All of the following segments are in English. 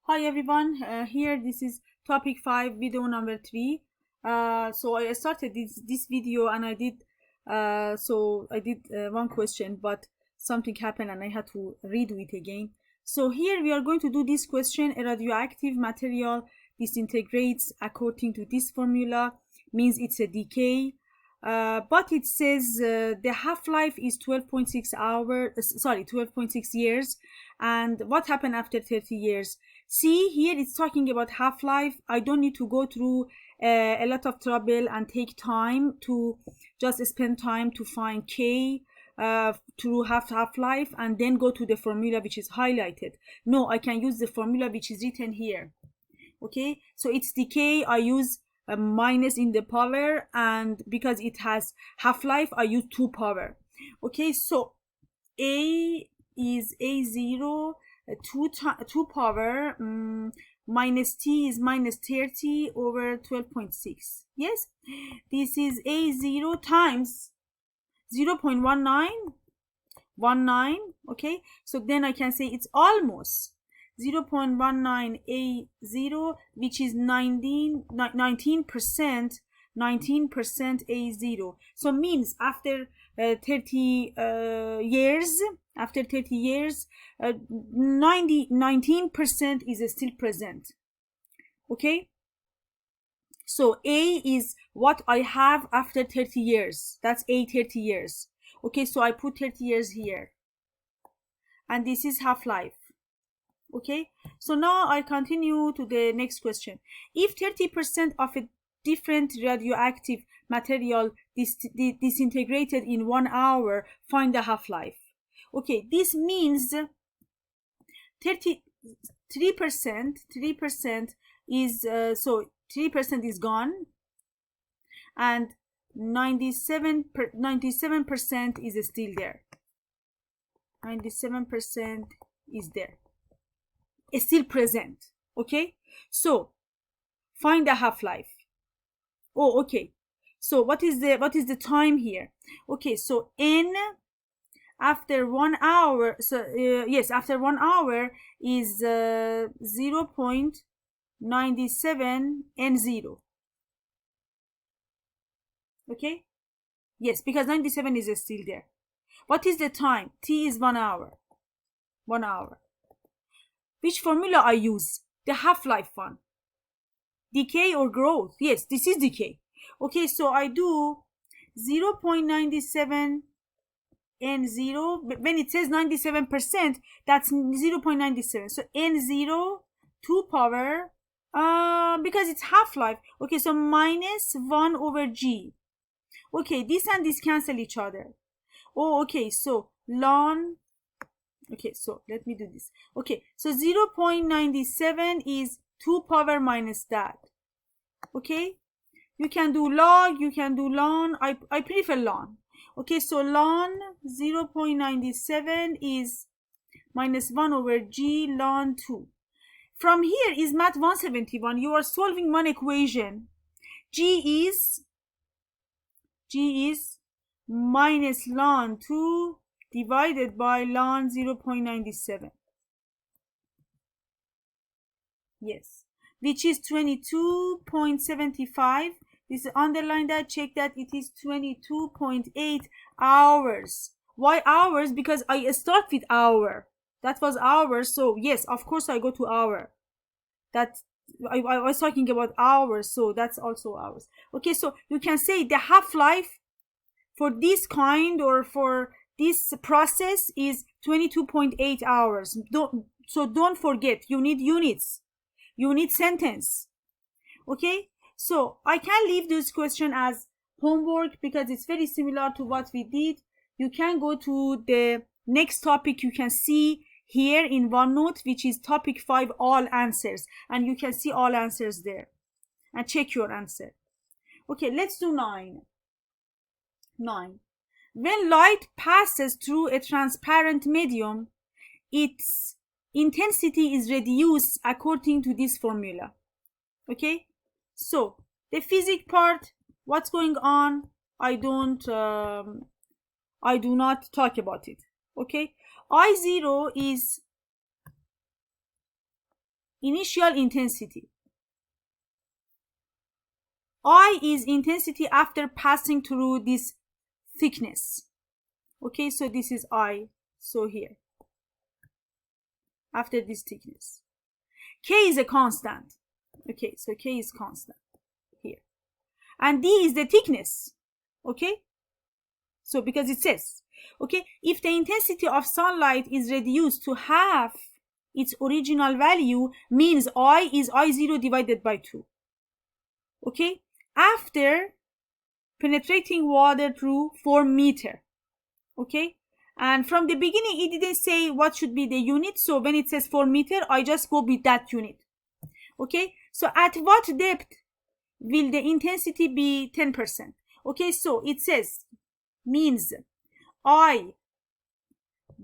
Hi everyone, here this is topic 5 video number 3. So I started this video and I did one question, but something happened and I had to redo it again. So here we are going to do this question. A radioactive material disintegrates according to this formula, means it's a decay. But it says the half-life is 12.6 years. And what happened after 30 years? See, here it's talking about half-life. I don't need to go through a lot of trouble and take time to just spend time to find K to half-life and then go to the formula which is highlighted. No, I can use the formula which is written here. Okay, so it's decay. I use a minus in the power, and because it has half-life I use 2 power. Okay, so A is A0 2 power minus T is minus 30 over 12.6. Yes, this is A0 times 0.19. Okay, so then I can say it's almost 0.19 A0, which is 19% A0. So means after 30 years, 19% is still present. Okay, so A is what I have after 30 years. That's A 30 years. Okay, so I put 30 years here, and this is half-life. Okay, so now I continue to the next question. If 30% of a different radioactive material disintegrated in 1 hour, find the half-life. Okay, this means 3% is so 3% is gone, and 97% is still there. 97% is there, is still present. Okay, so find the half-life. Oh, okay, so what is the time here? Okay, so N after 1 hour, so yes, after 1 hour is 0.97 N0. Okay, yes, because 97 is still there. What is the time? T is 1 hour. 1 hour. Which formula I use? The half-life one. Decay or growth? Yes, this is decay. Okay, so I do 0.97 N0. When it says 97%, that's 0.97. So N0 2 power, because it's half-life. Okay, so minus 1 over G. Okay, this and this cancel each other. Oh, okay, so ln. Okay, so let me do this. Okay, so 0.97 is 2 power minus that. Okay, you can do log, you can do ln. I prefer ln. Okay, so ln 0.97 is minus 1 over G ln 2. From here is math 171. You are solving one equation. G is minus ln 2 divided by ln 0.97. Yes, which is 22.75. This underline that, check that, it is 22.8 hours. Why hours? Because I start with hour. That was hours, so yes, of course I go to hour. That I was talking about hours, so that's also hours. Okay, so you can say the half-life for this kind or for this process is 22.8 hours. Don't forget, you need units, you need sentence. Okay, so I can leave this question as homework because it's very similar to what we did. You can go to the next topic. You can see here in OneNote, which is topic 5, all answers, and you can see all answers there and check your answer. Okay, let's do 9. When light passes through a transparent medium, its intensity is reduced according to this formula. Okay, so the physics part, what's going on, I do not talk about it. Okay, I0 is initial intensity. I is intensity after passing through this thickness. Okay, so this is I. So here, after this thickness. K is a constant. Okay, so K is constant here. And D is the thickness. Okay, so because it says, okay, if the intensity of sunlight is reduced to half its original value, means I is I0 divided by 2. Okay, after penetrating water through 4 meter. Okay, and from the beginning it didn't say what should be the unit, so when it says 4 meter, I just go with that unit. Okay, so at what depth will the intensity be 10%? Okay, so it says, means I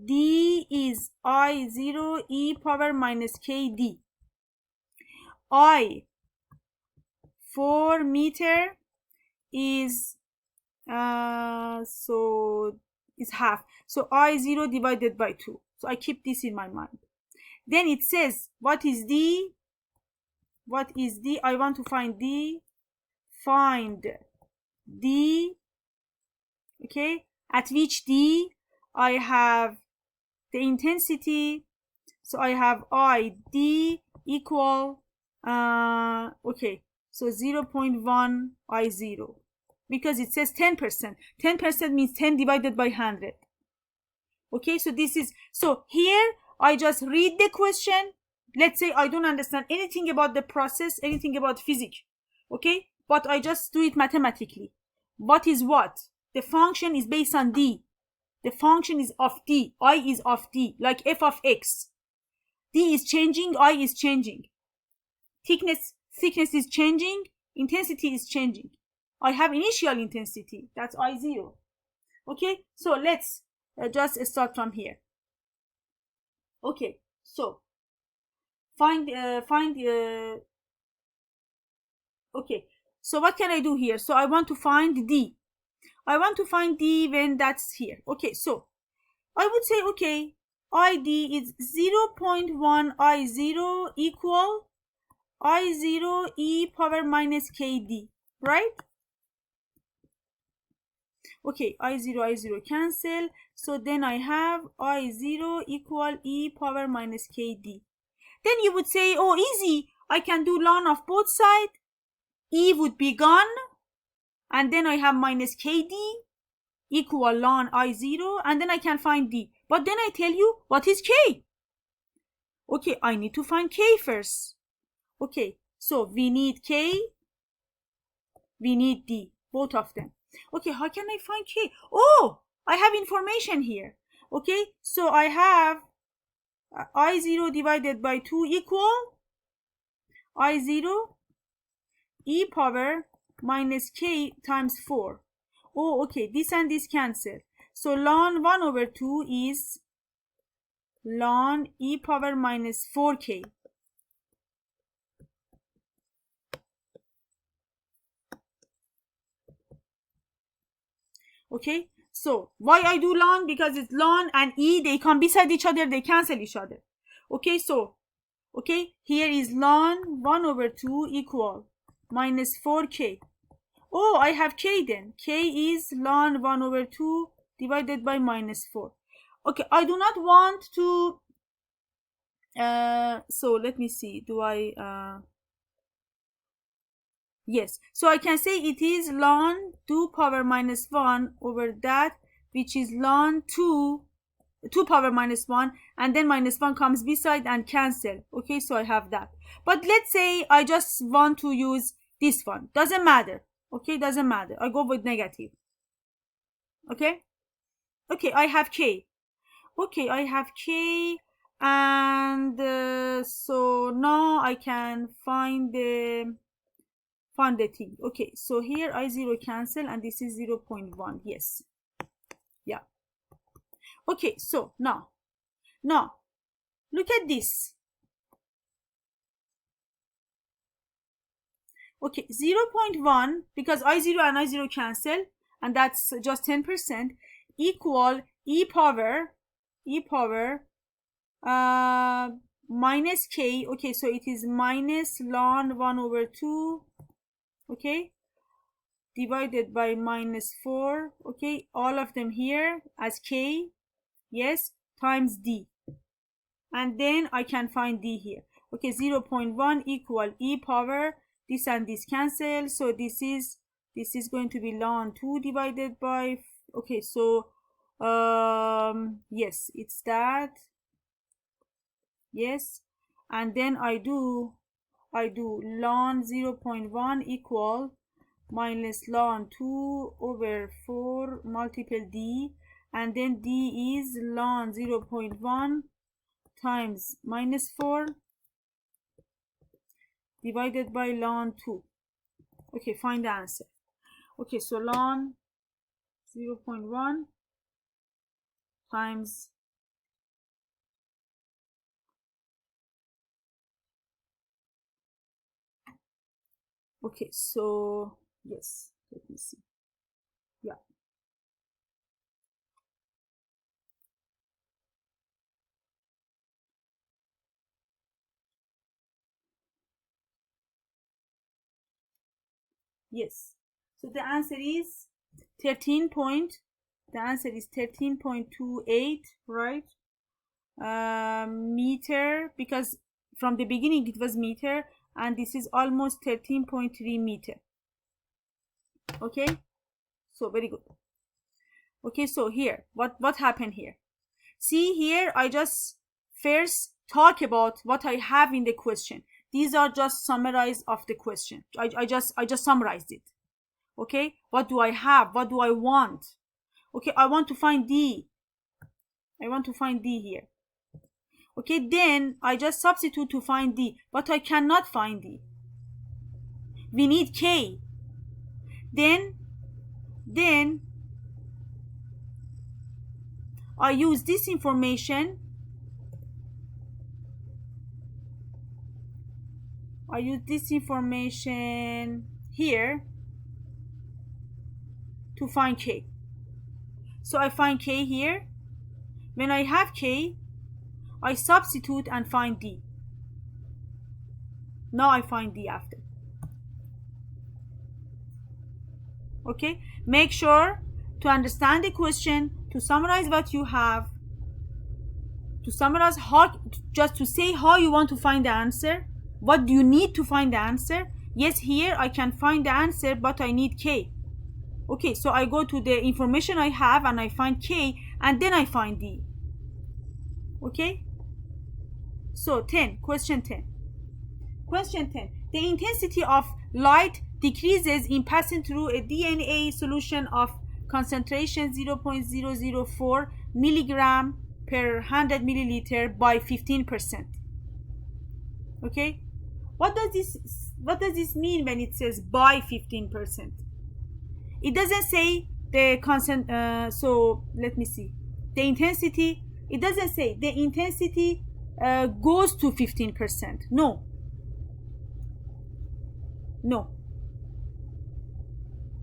D is I0 e power minus kd. I 4 meter is so is half, so I0 divided by 2. So I keep this in my mind. Then it says, what is D? What is D? I want to find D. Find D. Okay, at which D I have the intensity. So I have ID equal okay, so 0.1 I0, because it says 10%. 10% means 10 divided by 100. Okay, so this is, so here I just read the question. Let's say I don't understand anything about the process, anything about physics. Okay, but I just do it mathematically. What is what? The function is based on D. The function is of D. I is of D, like f of x. D is changing, I is changing. Thickness is changing, intensity is changing. I have initial intensity, that's I0. Okay, so let's just start from here. Okay, so okay, so what can I do here? So I want to find D. I want to find D when that's here. Okay, so I would say, okay, ID is 0.1 I0 equal I0 e power minus kd, right? Okay, I0 cancel. So then I have I0 equal e power minus kd. Then you would say, oh, easy, I can do ln of both sides. E would be gone. And then I have minus kd equal ln I0. And then I can find D. But then I tell you, what is K? Okay, I need to find K first. Okay, so we need K, we need D, both of them. Okay, how can I find K? Oh, I have information here. Okay, so I have I0 divided by 2 equal I0 e power minus K times 4. Oh, okay, this and this cancel. So ln 1 over 2 is ln e power minus 4K. Okay, so why I do ln? Because it's ln and e, they come beside each other, they cancel each other. Okay, so okay, here is ln 1 over 2 equal minus 4K. Oh, I have K then. K is ln 1 over 2 divided by minus 4. Okay, I do not want to so let me see, do I yes, so I can say it is ln 2 power minus 1 over that, which is ln 2 power minus 1, and then minus 1 comes beside and cancel. Okay, so I have that. But let's say I just want to use this one. Doesn't matter. Okay, doesn't matter. I go with negative. Okay? Okay, I have K. Okay, I have K, and so now I can find the thing. Okay, so here I0 cancel, and this is 0.1. Yes. Yeah. Okay, so now look at this. Okay, 0.1, because I0 and I0 cancel, and that's just 10%, equal e power minus k, okay, so it is minus ln 1 over 2, okay, divided by minus 4, okay, all of them here as k, yes, times d, and then I can find d here. Okay, 0.1 equal e power, this and this cancel, so this is going to be ln 2 divided by, okay, so yes, it's that, yes, and then I do ln 0.1 equal minus ln 2 over 4 multiple d, and then d is ln 0.1 times minus 4 divided by ln 2. Okay, find the answer. Okay, so ln 0.1 times, okay, so yes, let me see, yeah, yes, so the answer is 13 point, the answer is 13.28, right? Meter, because from the beginning it was meter, and this is almost 13.3 meter. Okay, so very good. Okay, so here what happened here, see here, I just first talk about what I have in the question. These are just summarize of the question. I just summarized it. Okay, what do I have, what do I want? Okay, I want to find d, I want to find d here. Okay, then I just substitute to find d, but I cannot find d, we need k. Then I use this information, here to find k. So I find k here. When I have k, I substitute and find d. Now I find d after. Okay, make sure to understand the question, to summarize what you have, to summarize how, just to say how you want to find the answer, what do you need to find the answer. Yes, here I can find the answer, but I need k. Okay, so I go to the information I have and I find k, and then I find d. Okay, so 10, question 10. Question 10. The intensity of light decreases in passing through a DNA solution of concentration 0.004 milligram per 100 milliliter by 15%. Okay, what does this mean when it says by 15%? It doesn't say the constant, so let me see, the intensity, it doesn't say the intensity goes to 15%. No,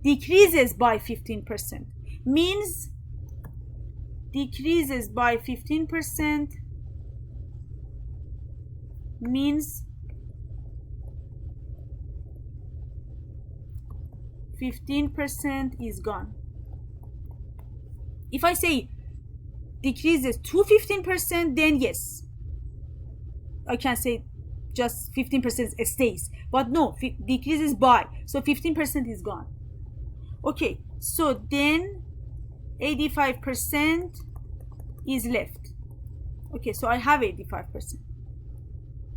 decreases by 15%, means decreases by 15% means 15% is gone. If I say decreases to 15%, then yes, I can say just 15% stays, but no, decreases by, so 15% is gone. Okay, so then 85% is left. Okay, so I have 85%.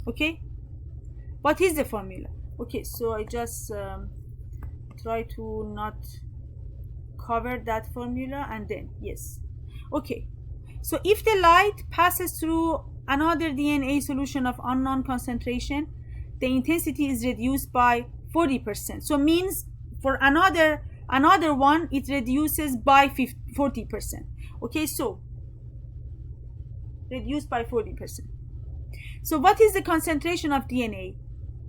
Okay, what is the formula? Okay, so I just try to not cover that formula, and then yes. Okay, so if the light passes through another DNA solution of unknown concentration, the intensity is reduced by 40%. So means for another one, it reduces by 40%. Okay, so reduced by 40%. So what is the concentration of DNA?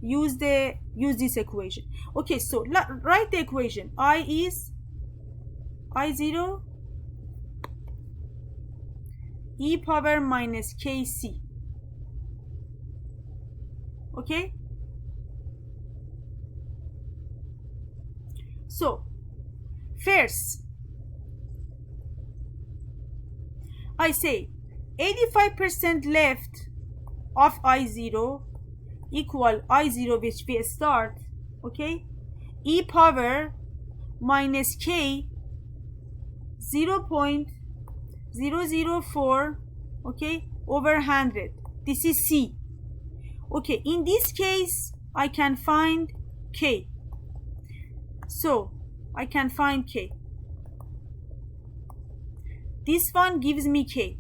Use this equation. Okay, so write the equation. I is I0 e power minus kc. Okay, so first I say 85% left of I0 equal I0, which we start, okay, e power minus k 0.004, okay, over 100. This is C. Okay, in this case I can find k. So I can find k. This one gives me k,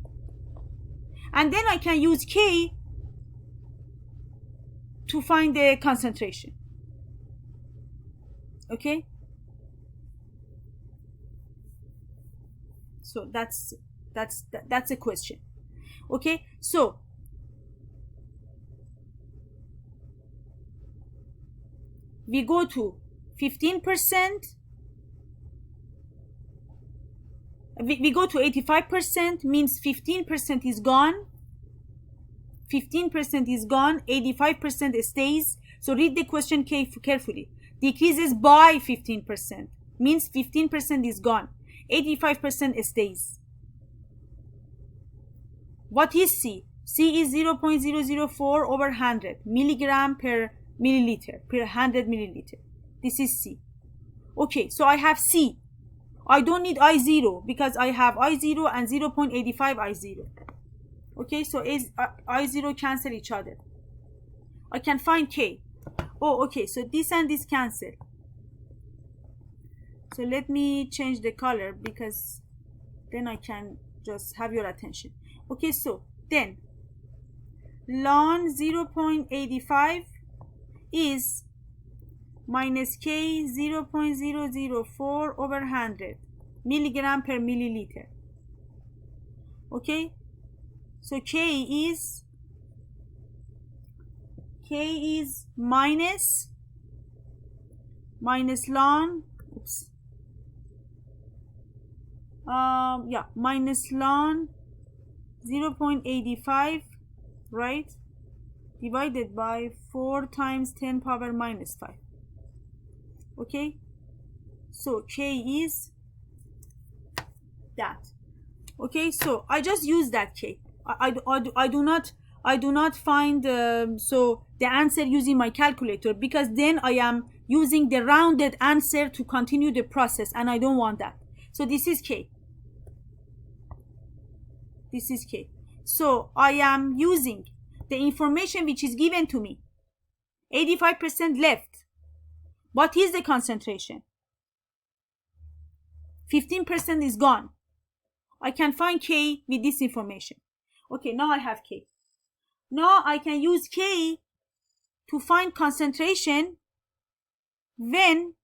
and then I can use k to find the concentration. Okay, so that's a question. Okay, so we go to 15%, we go to 85%, means 15% is gone, 15% is gone, 85% stays. So read the question carefully. Decreases by 15%, means 15% is gone, 85% stays. What is C? C is 0.004 over 100 milligram per milliliter, per 100 milliliter. This is C. Okay, so I have C. I don't need I0 because I have I0 and 0.85 I0. Okay, so I0 cancel each other. I can find K. Oh, okay, so this and this cancel. So let me change the color because then I can just have your attention. Okay, so then ln 0.85 is minus K 0.004 over 100 milligram per milliliter. Okay, so K is minus ln, oops, minus ln 0.85, right, divided by 4 times 10 power minus 5. Okay, so K is that. Okay, so I just use that K. I do not find so the answer using my calculator, because then I am using the rounded answer to continue the process, and I don't want that. So this is K. This is K. So I am using the information which is given to me. 85% left. What is the concentration? 15% is gone. I can find K with this information. Okay, now I have K. Now I can use K to find concentration when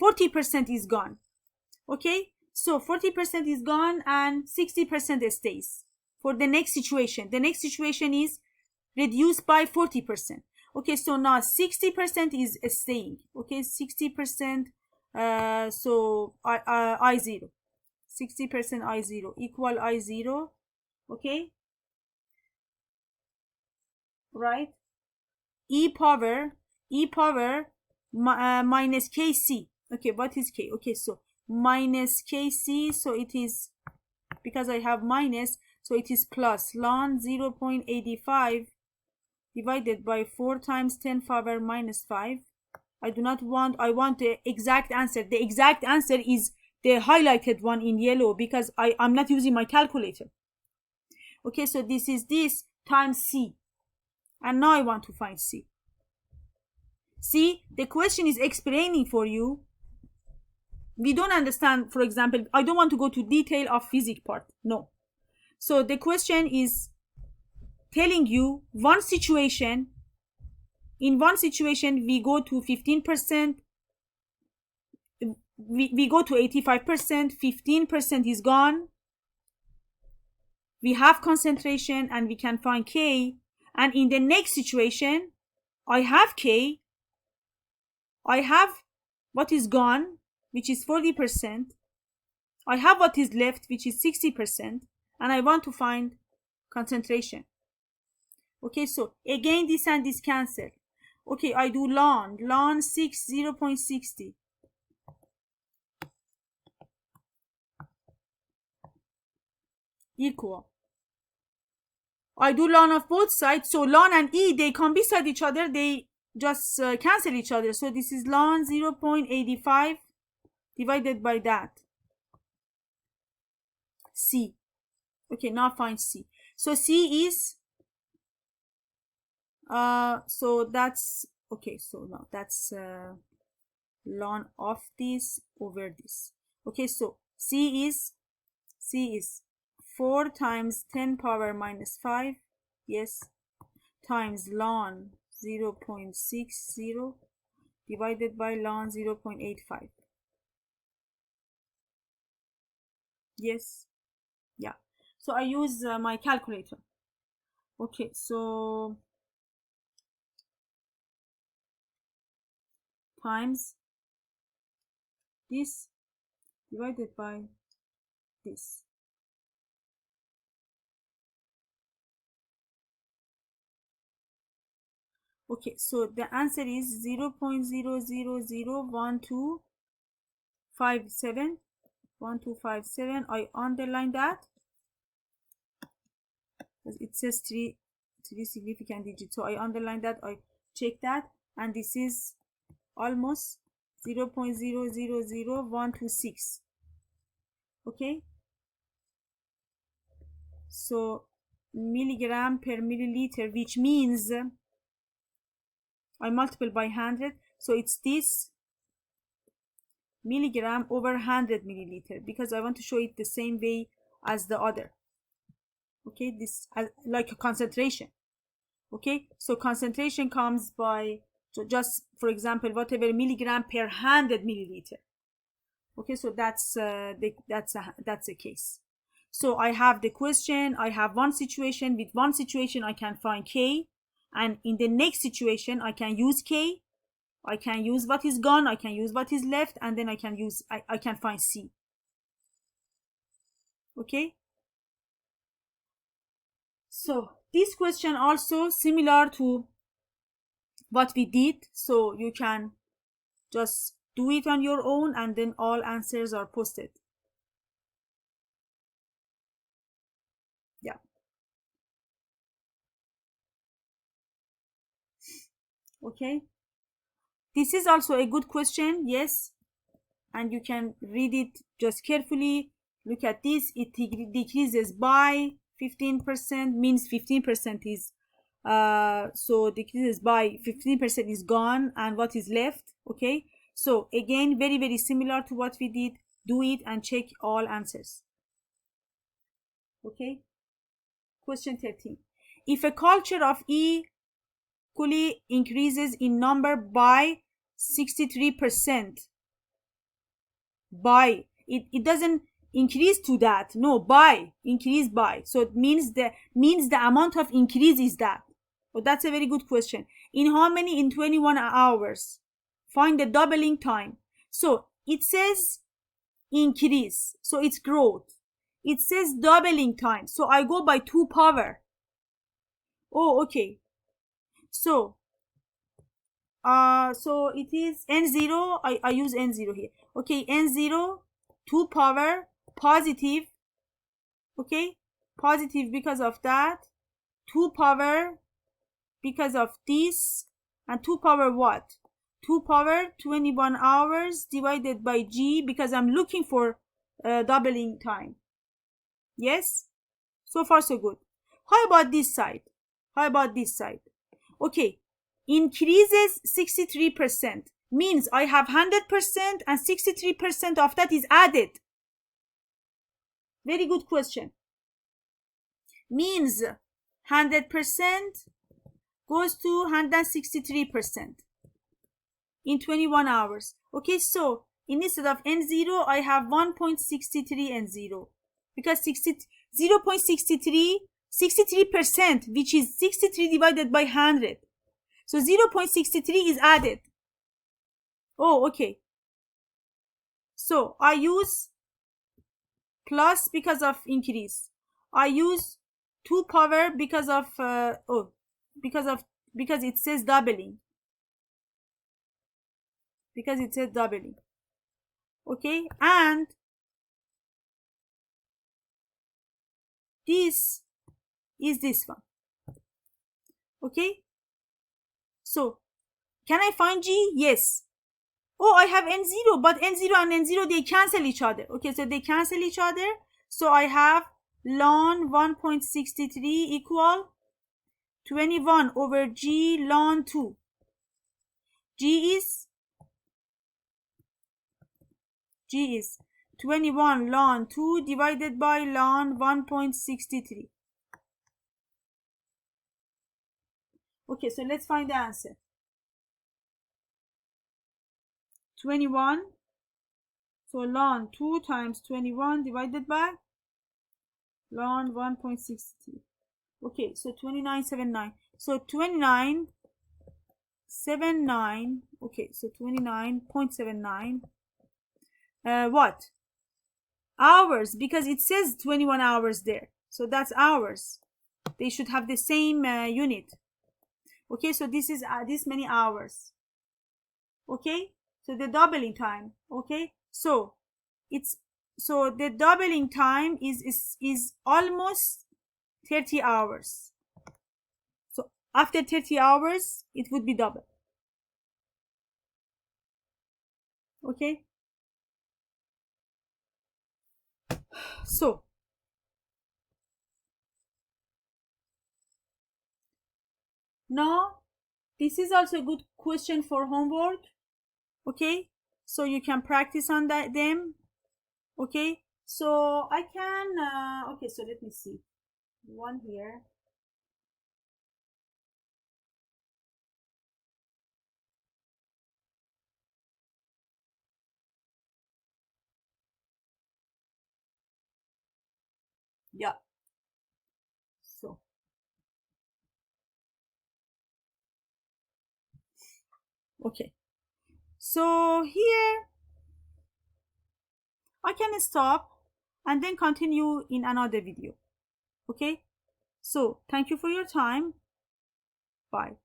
40% is gone. Okay, so 40% is gone and 60% stays for the next situation. The next situation is reduced by 40%. Okay, so now 60% is staying. Okay, 60%, so I0. 60% I0 equal I0. Okay, right, e power minus kc. Okay, what is k? Okay, so minus kc, so it is, because I have minus, so it is plus ln 0.85 divided by 4 times 10 power minus 5. I do not want, I want the exact answer. The exact answer is the highlighted one in yellow, because I'm not using my calculator. Okay, so this is this times C. And now I want to find C. See, the question is explaining for you. We don't understand, for example, I don't want to go to detail of physics part. No. So the question is telling you one situation. In one situation, we go to 15%. We go to 85%. 15% is gone. We have concentration and we can find K. And in the next situation, I have K. I have what is gone, which is 40%. I have what is left, which is 60%. And I want to find concentration. Okay, so again, this and this cancel. Okay, I do ln 6 0.60 equal. I do ln of both sides, so ln and e, they come beside each other, they just cancel each other. So this is ln 0.85 divided by that, c. Okay, now find c. So c is so that's okay, so now that's ln of this over this. Okay, so c is 4 times 10 power minus 5, yes, times ln 0.60 divided by ln 0.85. Yes, yeah. So I use my calculator. Okay, so times this divided by this. Okay, so the answer is 0.000127. 1257. I underline that because it says three significant digits, so I underline that, I check that, and this is almost 0.000126. okay, so milligram per milliliter, which means I multiply by 100, so it's this milligram over 100 milliliter, because I want to show it the same way as the other. Okay, this like a concentration. Okay, so concentration comes by, so just for example, whatever milligram per 100 milliliter. Okay, so that's a case. So I have the question, I have one situation, with one situation I can find k, and in the next situation I can use k, I can use what is gone, I can use what is left, and then I can use I can find c. Okay, so this question also similar to what we did, so you can just do it on your own, and then all answers are posted. Yeah. Okay, this is also a good question, yes, and you can read it just carefully. Look at this, it decreases by 15%, means 15% is so decreases by 15% is gone, and what is left. Okay, so again, very similar to what we did. Do it and check all answers. Okay, question 13. If a culture of equally increases in number by 63%, by it doesn't increase to that, no, by increase by, so it means the amount of increase is that. Oh, that's a very good question. In how many? In 21 hours. Find the doubling time. So it says increase, so it's growth. It says doubling time, so I go by 2 power. Oh, okay, so so it is n0, I use n0 here. Okay, n0 2 power positive. Okay, positive because of that, 2 power because of this, and 2 power what? 2 power 21 hours divided by g, because I'm looking for doubling time. Yes, so far so good. How about this side? Okay, increases 63%, means I have 100% and 63% of that is added. Very good question. Means 100% goes to 163% in 21 hours. Okay, so instead of n0 I have 1.63 n0, because 0.63 63%, which is 63 divided by 100, so 0.63 is added. Oh, okay, so I use plus because of increase, I use 2 power because of because it says doubling, because it says doubling. Okay, and this is this one. Okay, so can I find G? Yes. Oh, I have N0, but N0 and N0, they cancel each other. Okay, so they cancel each other. So I have ln 1.63 equal 21 over G ln 2. G is 21 ln 2 divided by ln 1.63. Okay, so let's find the answer. 21, so ln 2 times 21 divided by ln 1.63. Okay, so 2979. So 2979. Okay, so 29.79. What? Hours, because it says 21 hours there. So that's hours. They should have the same unit. Okay, so this is this many hours. Okay, so the doubling time. Okay, so it's the doubling time is almost 30 hours. So after 30 hours, it would be double. Okay, so now this is also a good question for homework. Okay, so you can practice on them. Okay, so I can okay, so let me see one here. Yeah, so okay, so here I can stop and then continue in another video. Okay, so thank you for your time. Bye.